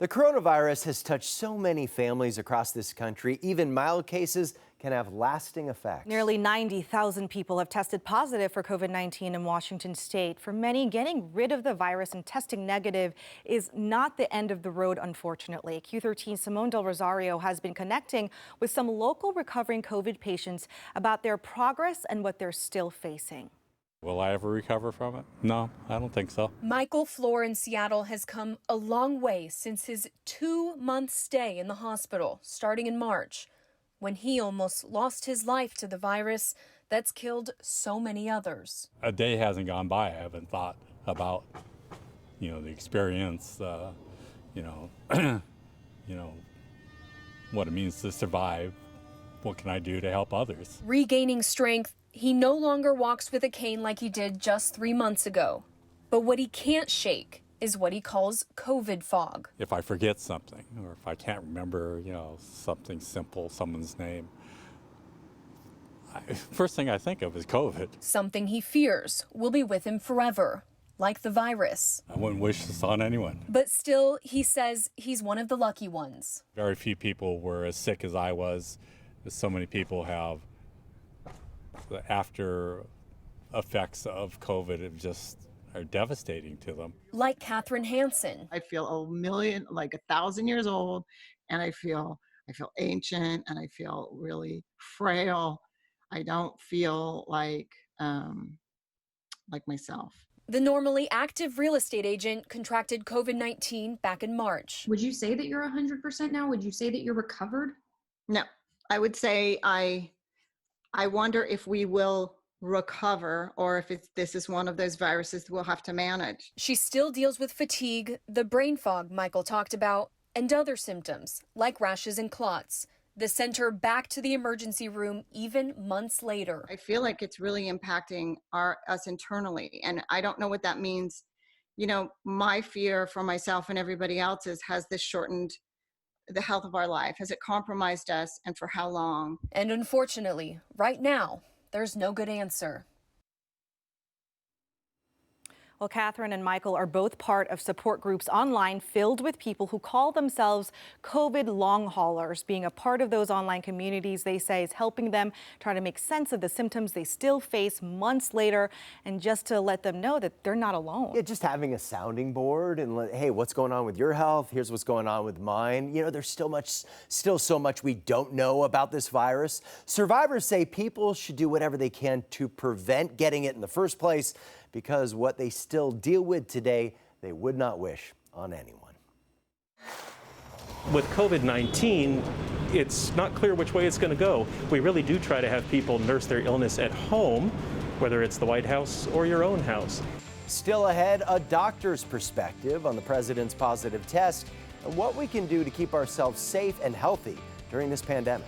The coronavirus has touched so many families across this country. Even mild cases can have lasting effects. Nearly 90,000 people have tested positive for COVID-19 in Washington state. For many, getting rid of the virus and testing negative is not the end of the road, unfortunately. Q13 Simone Del Rosario has been connecting with some local recovering COVID patients about their progress and what they're still facing. Will I ever recover from it? No, I don't think so. Michael Floor in Seattle has come a long way since his 2-month stay in the hospital, starting in March, when he almost lost his life to the virus that's killed so many others. A day hasn't gone by. I haven't thought about, the experience, what it means to survive. What can I do to help others? Regaining strength, he no longer walks with a cane like he did just 3 months ago. But what he can't shake is what he calls COVID fog. If I forget something, or if I can't remember, something simple, someone's name, first thing I think of is COVID. Something he fears will be with him forever, like the virus. I wouldn't wish this on anyone. But still, he says he's one of the lucky ones. Very few people were as sick as I was. So many people have the after effects of COVID are devastating to them. Like Catherine Hansen. I feel 1,000 years old, and I feel ancient, and I feel really frail. I don't feel like myself. The normally active real estate agent contracted COVID-19 back in March. Would you say that you're 100% now? Would you say that you're recovered? No, I would say I wonder if we will recover, or if this is one of those viruses we'll have to manage. She still deals with fatigue, the brain fog Michael talked about, and other symptoms like rashes and clots. The sent her back to the emergency room even months later. I feel like it's really impacting us internally, and I don't know what that means. My fear for myself and everybody else has this shortened the health of our life? Has it compromised us, and for how long? And unfortunately, right now, there's no good answer. Well, Catherine and Michael are both part of support groups online filled with people who call themselves COVID long haulers. Being a part of those online communities, they say, is helping them try to make sense of the symptoms they still face months later, and just to let them know that they're not alone. Yeah, just having a sounding board and hey, what's going on with your health? Here's what's going on with mine. There's still so much we don't know about this virus. Survivors say people should do whatever they can to prevent getting it in the first place, because what they still deal with today, they would not wish on anyone. With COVID-19, it's not clear which way it's going to go. We really do try to have people nurse their illness at home, whether it's the White House or your own house. Still ahead, a doctor's perspective on the president's positive test and what we can do to keep ourselves safe and healthy during this pandemic.